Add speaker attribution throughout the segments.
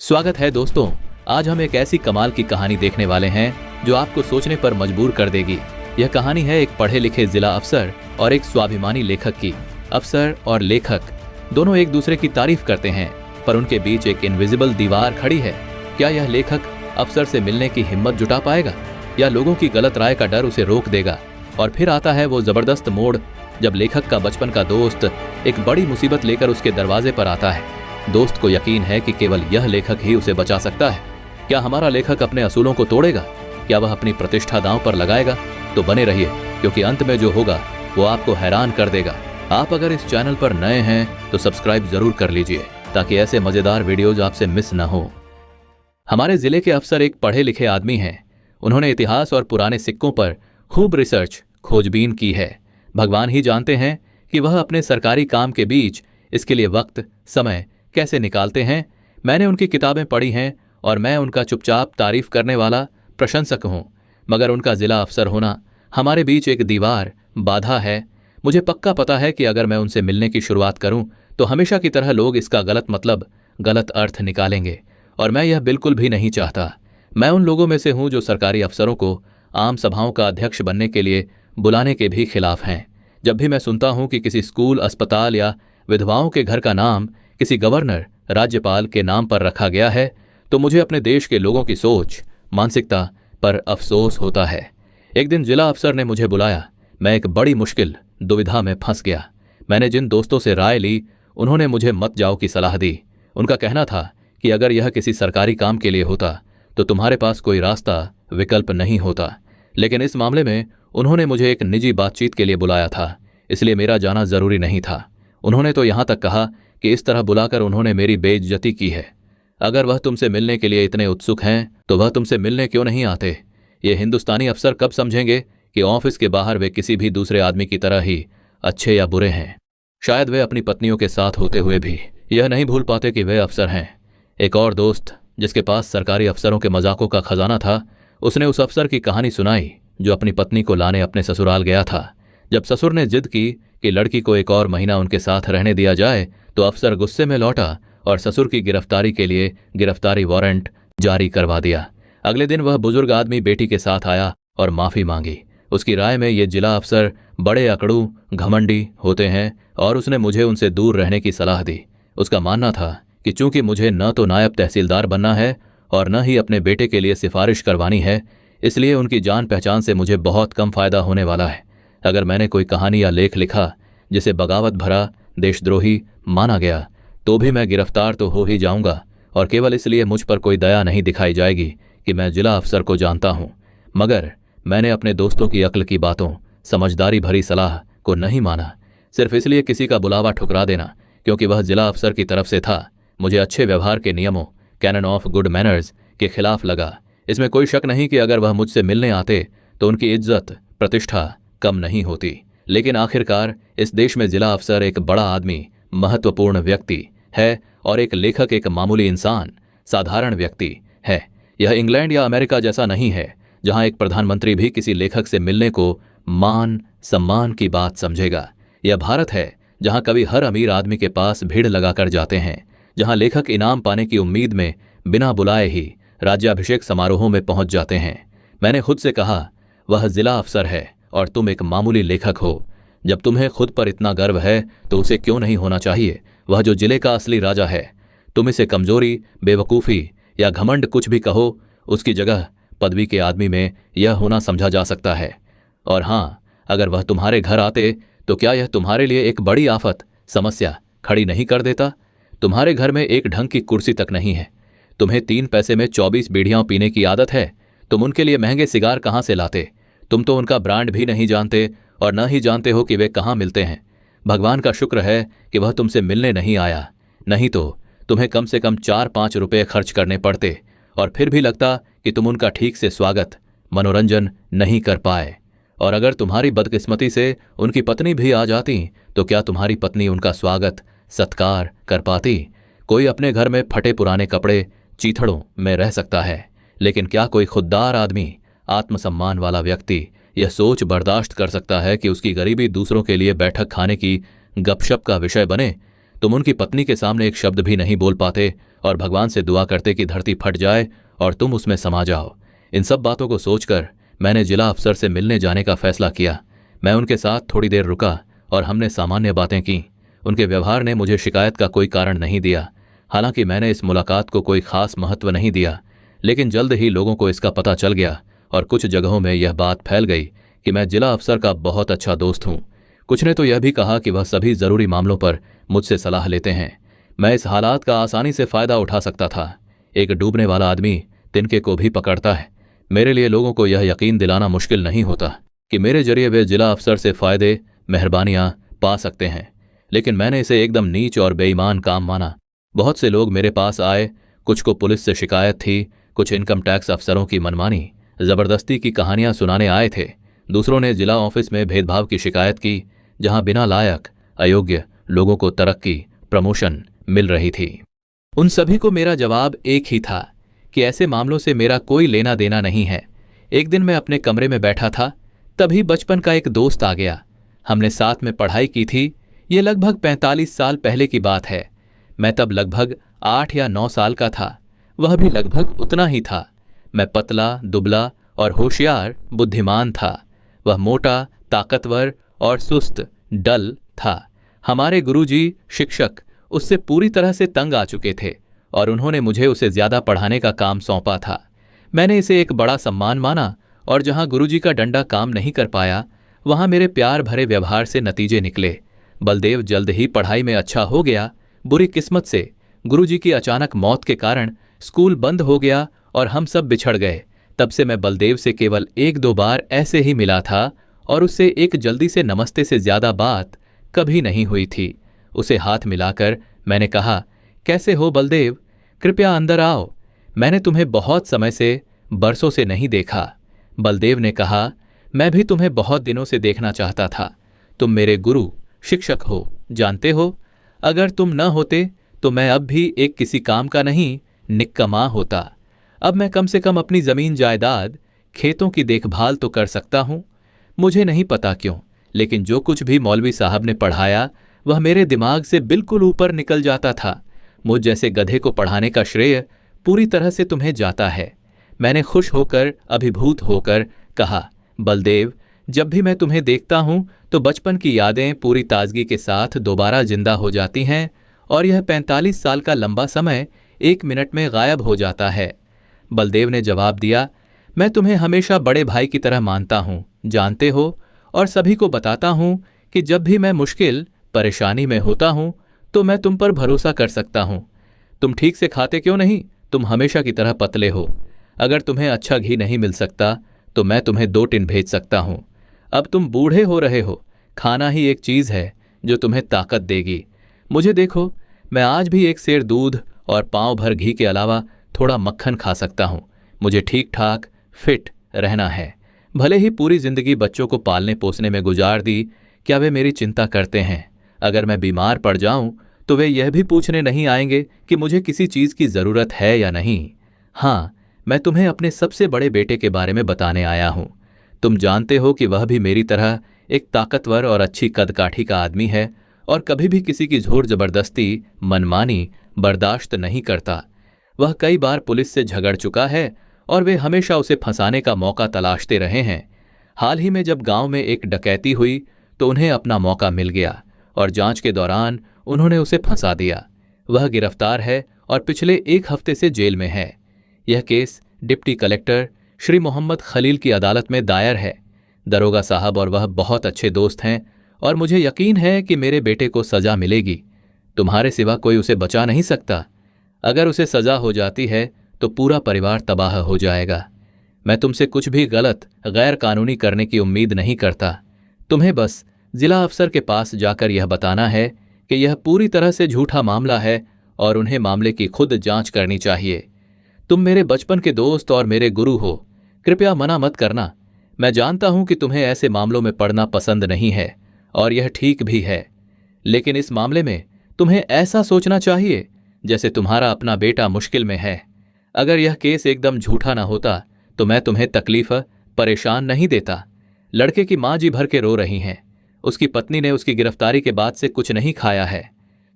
Speaker 1: स्वागत है दोस्तों। आज हम एक ऐसी कमाल की कहानी देखने वाले हैं जो आपको सोचने पर मजबूर कर देगी। यह कहानी है एक पढ़े लिखे जिला अफसर और एक स्वाभिमानी लेखक की। अफसर और लेखक दोनों एक दूसरे की तारीफ करते हैं, पर उनके बीच एक इनविजिबल दीवार खड़ी है। क्या यह लेखक अफसर से मिलने की हिम्मत जुटा पाएगा या लोगों की गलत राय का डर उसे रोक देगा? और फिर आता है वो जबरदस्त मोड़ जब लेखक का बचपन का दोस्त एक बड़ी मुसीबत लेकर उसके दरवाजे पर आता है। दोस्त को यकीन है कि केवल यह लेखक ही उसे बचा सकता है। क्या हमारा लेखक अपने असूलों को तोड़ेगा? क्या वह अपनी प्रतिष्ठा दांव पर लगाएगा? तो बने रहिए, क्योंकि अंत में जो होगा वो आपको हैरान कर देगा। आप अगर इस चैनल पर नए हैं तो सब्सक्राइब जरूर कर लीजिए, ताकि ऐसे मजेदार वीडियोज आपसे मिस न हो। हमारे जिले के अफसर एक पढ़े लिखे आदमी हैं। उन्होंने इतिहास और पुराने सिक्कों पर खूब रिसर्च खोजबीन की है। भगवान ही जानते हैं कि वह अपने सरकारी काम के बीच इसके लिए वक्त समय कैसे निकालते हैं। मैंने उनकी किताबें पढ़ी हैं और मैं उनका चुपचाप तारीफ करने वाला प्रशंसक हूं, मगर उनका जिला अफसर होना हमारे बीच एक दीवार बाधा है। मुझे पक्का पता है कि अगर मैं उनसे मिलने की शुरुआत करूं तो हमेशा की तरह लोग इसका गलत मतलब, गलत अर्थ निकालेंगे, और मैं यह बिल्कुल भी नहीं चाहता। मैं उन लोगों में से हूं जो सरकारी अफसरों को आम सभाओं का अध्यक्ष बनने के लिए बुलाने के भी खिलाफ हैं। जब भी मैं सुनता हूं कि किसी स्कूल, अस्पताल या विधवाओं के घर का नाम किसी गवर्नर, राज्यपाल के नाम पर रखा गया है, तो मुझे अपने देश के लोगों की सोच, मानसिकता पर अफसोस होता है। एक दिन जिला अफसर ने मुझे बुलाया। मैं एक बड़ी मुश्किल दुविधा में फंस गया। मैंने जिन दोस्तों से राय ली, उन्होंने मुझे मत जाओ की सलाह दी। उनका कहना था कि अगर यह किसी सरकारी काम के लिए होता तो तुम्हारे पास कोई रास्ता, विकल्प नहीं होता, लेकिन इस मामले में उन्होंने मुझे एक निजी बातचीत के लिए बुलाया था, इसलिए मेरा जाना जरूरी नहीं था। उन्होंने तो यहां तक कहा कि इस तरह बुलाकर उन्होंने मेरी बेइज्जती की है। अगर वह तुमसे मिलने के लिए इतने उत्सुक हैं तो वह तुमसे मिलने क्यों नहीं आते? ये हिंदुस्तानी अफसर कब समझेंगे कि ऑफिस के बाहर वे किसी भी दूसरे आदमी की तरह ही अच्छे या बुरे हैं। शायद वे अपनी पत्नियों के साथ होते हुए भी यह नहीं भूल पाते कि वे अफसर हैं। एक और दोस्त जिसके पास सरकारी अफसरों के मजाकों का खजाना था, उसने उस अफसर की कहानी सुनाई जो अपनी पत्नी को लाने अपने ससुराल गया था। जब ससुर ने जिद की कि लड़की को एक और महीना उनके साथ रहने दिया जाए, तो अफसर गुस्से में लौटा और ससुर की गिरफ्तारी के लिए गिरफ्तारी वारंट जारी करवा दिया। अगले दिन वह बुजुर्ग आदमी बेटी के साथ आया और माफी मांगी। उसकी राय में ये जिला अफसर बड़े अकड़ू, घमंडी होते हैं और उसने मुझे उनसे दूर रहने की सलाह दी। उसका मानना था कि चूंकि मुझे न तो नायब तहसीलदार बनना है और न ही अपने बेटे के लिए सिफारिश करवानी है, इसलिए उनकी जान पहचान से मुझे बहुत कम फायदा होने वाला है। अगर मैंने कोई कहानी या लेख लिखा जिसे बगावत भरा, देशद्रोही माना गया, तो भी मैं गिरफ्तार तो हो ही जाऊंगा, और केवल इसलिए मुझ पर कोई दया नहीं दिखाई जाएगी कि मैं जिला अफसर को जानता हूं। मगर मैंने अपने दोस्तों की अक्ल की बातों, समझदारी भरी सलाह को नहीं माना, सिर्फ इसलिए किसी का बुलावा ठुकरा देना क्योंकि वह जिला अफसर की तरफ से था, मुझे अच्छे व्यवहार के नियमों, कैनन ऑफ गुड मैनर्स के खिलाफ लगा। इसमें कोई शक नहीं कि अगर वह मुझसे मिलने आते तो उनकी इज्जत, प्रतिष्ठा कम नहीं होती। लेकिन आखिरकार इस देश में जिला अफसर एक बड़ा आदमी, महत्वपूर्ण व्यक्ति है और एक लेखक एक मामूली इंसान, साधारण व्यक्ति है। यह इंग्लैंड या अमेरिका जैसा नहीं है जहां एक प्रधानमंत्री भी किसी लेखक से मिलने को मान सम्मान की बात समझेगा। यह भारत है जहां कभी हर अमीर आदमी के पास भीड़ लगाकर जाते हैं, जहां लेखक इनाम पाने की उम्मीद में बिना बुलाए ही राज्याभिषेक समारोहों में पहुंच जाते हैं। मैंने खुद से कहा, वह जिला अफसर है और तुम एक मामूली लेखक हो। जब तुम्हें खुद पर इतना गर्व है तो उसे क्यों नहीं होना चाहिए वह जो जिले का असली राजा है। तुम इसे कमजोरी, बेवकूफ़ी या घमंड कुछ भी कहो, उसकी जगह पदवी के आदमी में यह होना समझा जा सकता है। और हाँ, अगर वह तुम्हारे घर आते तो क्या यह तुम्हारे लिए एक बड़ी आफत, समस्या खड़ी नहीं कर देता? तुम्हारे घर में एक ढंग की कुर्सी तक नहीं है। तुम्हें 3 पैसे में 24 बीड़ियाँ पीने की आदत है। तुम उनके लिए महंगे सिगार कहाँ से लाते? तुम तो उनका ब्रांड भी नहीं जानते और न ही जानते हो कि वे कहाँ मिलते हैं। भगवान का शुक्र है कि वह तुमसे मिलने नहीं आया, नहीं तो तुम्हें कम से कम 4-5 रुपये खर्च करने पड़ते और फिर भी लगता कि तुम उनका ठीक से स्वागत, मनोरंजन नहीं कर पाए। और अगर तुम्हारी बदकिस्मती से उनकी पत्नी भी आ जाती तो क्या तुम्हारी पत्नी उनका स्वागत, सत्कार कर पाती? कोई अपने घर में फटे पुराने कपड़े, चीथड़ों में रह सकता है, लेकिन क्या कोई खुददार आदमी, आत्मसम्मान वाला व्यक्ति यह सोच बर्दाश्त कर सकता है कि उसकी गरीबी दूसरों के लिए बैठक खाने की गपशप का विषय बने? तुम उनकी पत्नी के सामने एक शब्द भी नहीं बोल पाते और भगवान से दुआ करते कि धरती फट जाए और तुम उसमें समा जाओ। इन सब बातों को सोचकर मैंने जिला अफसर से मिलने जाने का फैसला किया। मैं उनके साथ थोड़ी देर रुका और हमने सामान्य बातें की। उनके व्यवहार ने मुझे शिकायत का कोई कारण नहीं दिया। हालांकि मैंने इस मुलाकात को कोई खास महत्व नहीं दिया, लेकिन जल्द ही लोगों को इसका पता चल गया और कुछ जगहों में यह बात फैल गई कि मैं जिला अफसर का बहुत अच्छा दोस्त हूं। कुछ ने तो यह भी कहा कि वह सभी जरूरी मामलों पर मुझसे सलाह लेते हैं। मैं इस हालात का आसानी से फायदा उठा सकता था। एक डूबने वाला आदमी तिनके को भी पकड़ता है। मेरे लिए लोगों को यह यकीन दिलाना मुश्किल नहीं होता कि मेरे जरिए वे जिला अफसर से फायदे मेहरबानियां पा सकते हैं, लेकिन मैंने इसे एकदम नीच और बेईमान काम माना। बहुत से लोग मेरे पास आए, कुछ को पुलिस से शिकायत थी, कुछ इनकम टैक्स अफसरों की मनमानी जबरदस्ती की कहानियां सुनाने आए थे। दूसरों ने जिला ऑफिस में भेदभाव की शिकायत की, जहां बिना लायक अयोग्य लोगों को तरक्की प्रमोशन मिल रही थी। उन सभी को मेरा जवाब एक ही था कि ऐसे मामलों से मेरा कोई लेना देना नहीं है। एक दिन मैं अपने कमरे में बैठा था, तभी बचपन का एक दोस्त आ गया। हमने साथ में पढ़ाई की थी। ये लगभग 45 साल पहले की बात है। मैं तब लगभग 8 या 9 साल का था, वह भी लगभग उतना ही था। मैं पतला दुबला और होशियार बुद्धिमान था, वह मोटा ताकतवर और सुस्त डल था। हमारे गुरुजी शिक्षक उससे पूरी तरह से तंग आ चुके थे और उन्होंने मुझे उसे ज्यादा पढ़ाने का काम सौंपा था। मैंने इसे एक बड़ा सम्मान माना और जहां गुरुजी का डंडा काम नहीं कर पाया, वहां मेरे प्यार भरे व्यवहार से नतीजे निकले। बलदेव जल्द ही पढ़ाई में अच्छा हो गया। बुरी किस्मत से गुरुजी की अचानक मौत के कारण स्कूल बंद हो गया और हम सब बिछड़ गए। तब से मैं बलदेव से केवल 1-2 बार ऐसे ही मिला था और उससे एक जल्दी से नमस्ते से ज्यादा बात कभी नहीं हुई थी। उसे हाथ मिलाकर मैंने कहा, कैसे हो बलदेव, कृपया अंदर आओ, मैंने तुम्हें बहुत समय से बरसों से नहीं देखा। बलदेव ने कहा, मैं भी तुम्हें बहुत दिनों से देखना चाहता था। तुम मेरे गुरु शिक्षक हो, जानते हो। अगर तुम न होते तो मैं अब भी एक किसी काम का नहीं निक्कमा होता। अब मैं कम से कम अपनी जमीन जायदाद खेतों की देखभाल तो कर सकता हूं। मुझे नहीं पता क्यों, लेकिन जो कुछ भी मौलवी साहब ने पढ़ाया वह मेरे दिमाग से बिल्कुल ऊपर निकल जाता था। मुझ जैसे गधे को पढ़ाने का श्रेय पूरी तरह से तुम्हें जाता है। मैंने खुश होकर अभिभूत होकर कहा, बलदेव, जब भी मैं तुम्हें देखता हूं तो बचपन की यादें पूरी ताजगी के साथ दोबारा जिंदा हो जाती हैं और यह 45 साल का लंबा समय 1 मिनट में गायब हो जाता है। बलदेव ने जवाब दिया, मैं तुम्हें हमेशा बड़े भाई की तरह मानता हूं, जानते हो, और सभी को बताता हूं कि जब भी मैं मुश्किल परेशानी में होता हूं तो मैं तुम पर भरोसा कर सकता हूं। तुम ठीक से खाते क्यों नहीं? तुम हमेशा की तरह पतले हो। अगर तुम्हें अच्छा घी नहीं मिल सकता तो मैं तुम्हें 2 टिन भेज सकता हूं। अब तुम बूढ़े हो रहे हो, खाना ही एक चीज है जो तुम्हें ताकत देगी। मुझे देखो, मैं आज भी 1 सेर दूध और पांव भर घी के अलावा थोड़ा मक्खन खा सकता हूं। मुझे ठीक ठाक फिट रहना है। भले ही पूरी जिंदगी बच्चों को पालने पोसने में गुजार दी, क्या वे मेरी चिंता करते हैं? अगर मैं बीमार पड़ जाऊं तो वे यह भी पूछने नहीं आएंगे कि मुझे किसी चीज की जरूरत है या नहीं। हाँ, मैं तुम्हें अपने सबसे बड़े बेटे के बारे में बताने आया हूं। तुम जानते हो कि वह भी मेरी तरह एक ताकतवर और अच्छी कदकाठी का आदमी है और कभी भी किसी की जोर जबरदस्ती मनमानी बर्दाश्त नहीं करता। वह कई बार पुलिस से झगड़ चुका है और वे हमेशा उसे फंसाने का मौका तलाशते रहे हैं। हाल ही में जब गांव में एक डकैती हुई तो उन्हें अपना मौका मिल गया और जांच के दौरान उन्होंने उसे फंसा दिया। वह गिरफ्तार है और पिछले 1 हफ्ते से जेल में है। यह case deputy collector Shri Mohammad Khalil की अदालत में दायर है। दरोगा साहब और वह बहुत अच्छे दोस्त हैं और मुझे यकीन है कि मेरे बेटे को सजा मिलेगी। तुम्हारे सिवा कोई उसे बचा नहीं सकता। अगर उसे सजा हो जाती है तो पूरा परिवार तबाह हो जाएगा। मैं तुमसे कुछ भी गलत गैर कानूनी करने की उम्मीद नहीं करता। तुम्हें बस जिला अफसर के पास जाकर यह बताना है कि यह पूरी तरह से झूठा मामला है और उन्हें मामले की खुद जांच करनी चाहिए। तुम मेरे बचपन के दोस्त और मेरे गुरु हो, कृपया मना मत करना। मैं जानता हूं कि तुम्हें ऐसे मामलों में पड़ना पसंद नहीं है और यह ठीक भी है, लेकिन इस मामले में तुम्हें ऐसा सोचना चाहिए जैसे तुम्हारा अपना बेटा मुश्किल में है। अगर यह केस एकदम झूठा ना होता तो मैं तुम्हें तकलीफ परेशान नहीं देता। लड़के की मां जी भर के रो रही हैं। उसकी पत्नी ने उसकी गिरफ्तारी के बाद से कुछ नहीं खाया है।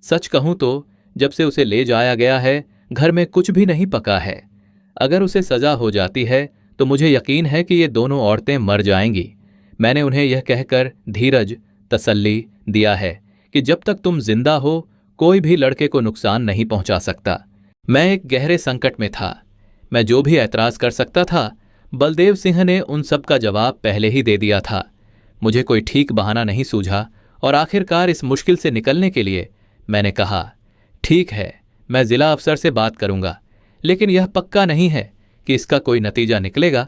Speaker 1: सच कहूं तो जब से उसे ले जाया गया है घर में कुछ भी नहीं पका है। अगर उसे सजा हो जाती है तो मुझे यकीन है कि ये दोनों औरतें मर जाएंगी। मैंने उन्हें यह कहकर धीरज तसल्ली दिया है कि जब तक तुम जिंदा हो कोई भी लड़के को नुकसान नहीं पहुंचा सकता। मैं एक गहरे संकट में था। मैं जो भी ऐतराज कर सकता था बलदेव सिंह ने उन सब का जवाब पहले ही दे दिया था। मुझे कोई ठीक बहाना नहीं सूझा और आखिरकार इस मुश्किल से निकलने के लिए मैंने कहा, ठीक है, मैं जिला अफसर से बात करूंगा, लेकिन यह पक्का नहीं है कि इसका कोई नतीजा निकलेगा।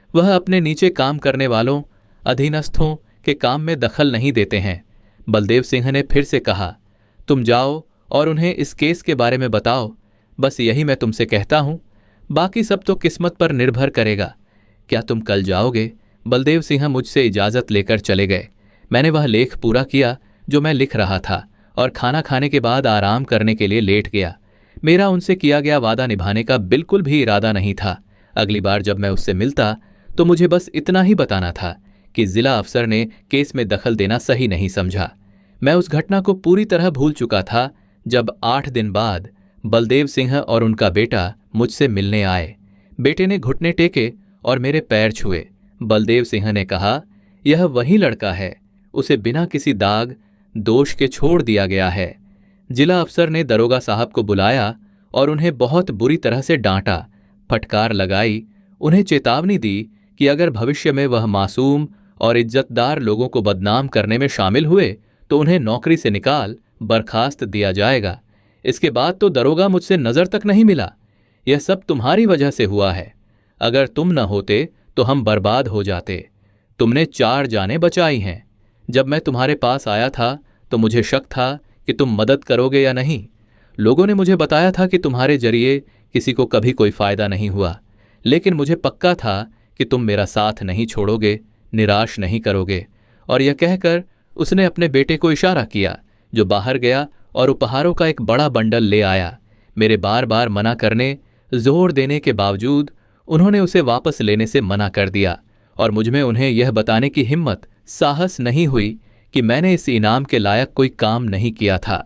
Speaker 1: वह अपने नीचे काम करने वालों अधीनस्थों के काम में दखल नहीं देते हैं। बलदेव सिंह ने फिर से कहा, तुम जाओ और उन्हें इस केस के बारे में बताओ। बस यही मैं तुमसे कहता हूं, बाकी सब तो किस्मत पर निर्भर करेगा। क्या तुम कल जाओगे? बलदेव सिंह मुझसे इजाजत लेकर चले गए। मैंने वह लेख पूरा किया जो मैं लिख रहा था और खाना खाने के बाद आराम करने के लिए लेट गया। मेरा उनसे किया गया वादा निभाने का बिल्कुल भी इरादा नहीं था। अगली बार जब मैं उससे मिलता तो मुझे बस इतना ही बताना था कि जिला अफसर ने केस में दखल देना सही नहीं समझा। मैं उस घटना को पूरी तरह भूल चुका था जब 8 दिन बाद बलदेव सिंह और उनका बेटा मुझसे मिलने आए। बेटे ने घुटने टेके और मेरे पैर छुए। बलदेव सिंह ने कहा, यह वही लड़का है, उसे बिना किसी दाग दोष के छोड़ दिया गया है। जिला अफसर ने दरोगा साहब को बुलाया और उन्हें बहुत बुरी तरह से डांटा, फटकार लगाई, उन्हें चेतावनी दी कि अगर भविष्य में वह मासूम और इज्जतदार लोगों को बदनाम करने में शामिल हुए तो उन्हें नौकरी से निकाल बर्खास्त दिया जाएगा। इसके बाद तो दरोगा मुझसे नजर तक नहीं मिला। यह सब तुम्हारी वजह से हुआ है। अगर तुम न होते तो हम बर्बाद हो जाते। तुमने 4 जानें बचाई हैं। जब मैं तुम्हारे पास आया था तो मुझे शक था कि तुम मदद करोगे या नहीं। लोगों ने मुझे बताया था कि तुम्हारे जरिए किसी को कभी कोई फायदा नहीं हुआ, लेकिन मुझे पक्का था कि तुम मेरा साथ नहीं छोड़ोगे, निराश नहीं करोगे। और यह कहकर उसने अपने बेटे को इशारा किया जो बाहर गया और उपहारों का एक बड़ा बंडल ले आया। मेरे बार बार मना करने, जोर देने के बावजूद उन्होंने उसे वापस लेने से मना कर दिया और मुझमें उन्हें यह बताने की हिम्मत, साहस नहीं हुई कि मैंने इस इनाम के लायक कोई काम नहीं किया था।